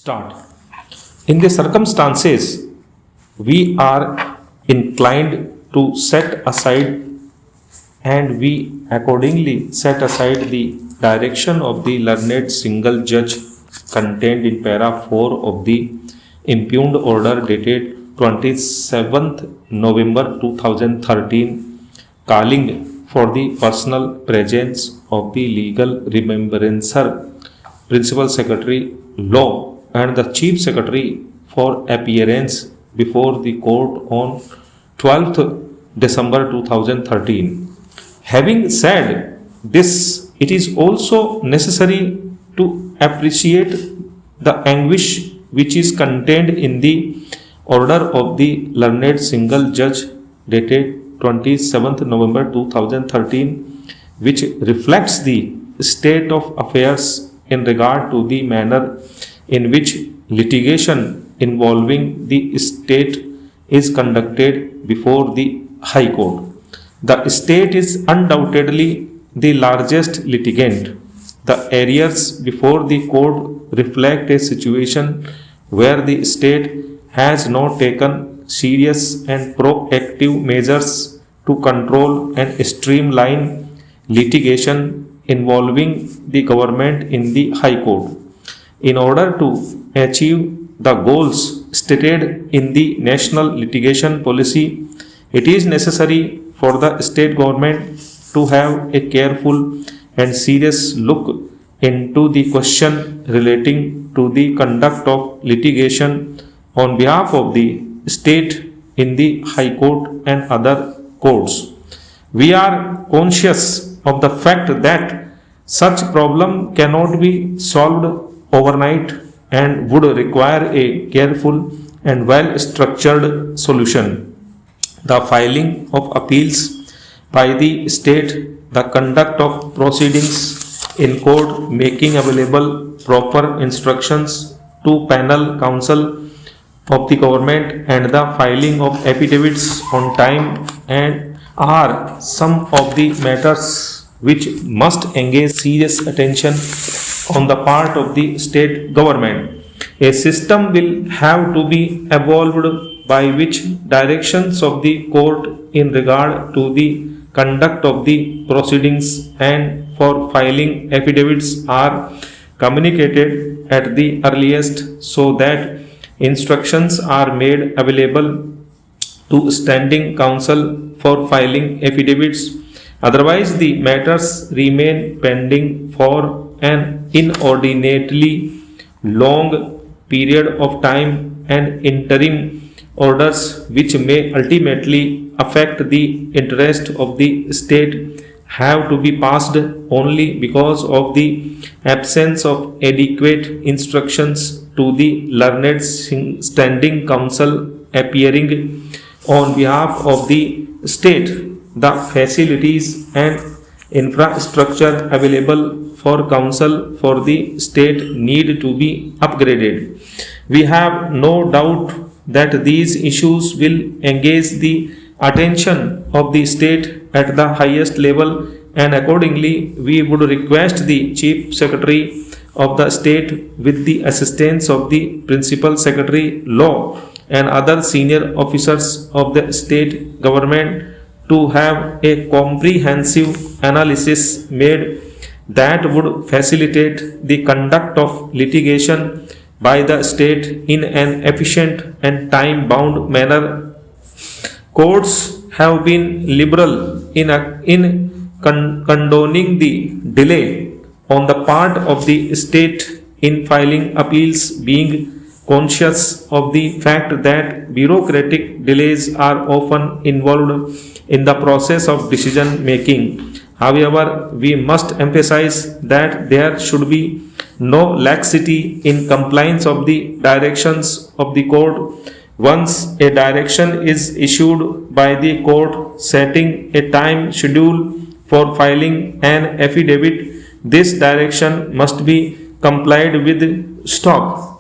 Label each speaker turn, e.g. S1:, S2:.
S1: Start. In the circumstances, we are inclined to set aside and we accordingly set aside the direction of the learned single judge contained in para 4 of the impugned order dated 27th November 2013, calling for the personal presence of the legal remembrancer, Principal Secretary Law, and the Chief Secretary for appearance before the court on 12th December 2013. Having said this, it is also necessary to appreciate the anguish which is contained in the order of the learned single judge dated 27th November 2013, which reflects the state of affairs in regard to the manner in which litigation involving the state is conducted before the High Court. The state is undoubtedly the largest litigant. The arrears before the court reflect a situation where the state has not taken serious and proactive measures to control and streamline litigation involving the government in the High Court. In order to achieve the goals stated in the national litigation policy, it is necessary for the state government to have a careful and serious look into the question relating to the conduct of litigation on behalf of the state in the High Court and other courts. We are conscious of the fact that such problem cannot be solved overnight and would require a careful and well structured solution. The filing of appeals by the state, the conduct of proceedings in court, making available proper instructions to panel counsel of the government, and the filing of affidavits on time and are some of the matters which must engage serious attention on the part of the state government. A system will have to be evolved by which directions of the court in regard to the conduct of the proceedings and for filing affidavits are communicated at the earliest, so that instructions are made available to standing counsel for filing affidavits. Otherwise, the matters remain pending for an inordinately long period of time, and interim orders which may ultimately affect the interest of the state have to be passed only because of the absence of adequate instructions to the learned standing counsel appearing on behalf of the state. The facilities and infrastructure available for counsel for the state need to be upgraded. We have no doubt that these issues will engage the attention of the state at the highest level, and accordingly we would request the Chief Secretary of the state, with the assistance of the Principal Secretary Law and other senior officers of the state government, to have a comprehensive analysis made that would facilitate the conduct of litigation by the state in an efficient and time-bound manner. Courts have been liberal in condoning the delay on the part of the state in filing appeals, being conscious of the fact that bureaucratic delays are often involved in the process of decision making. However, we must emphasize that there should be no laxity in compliance of the directions of the court. Once a direction is issued by the court setting a time schedule for filing an affidavit, this direction must be complied with. Stop.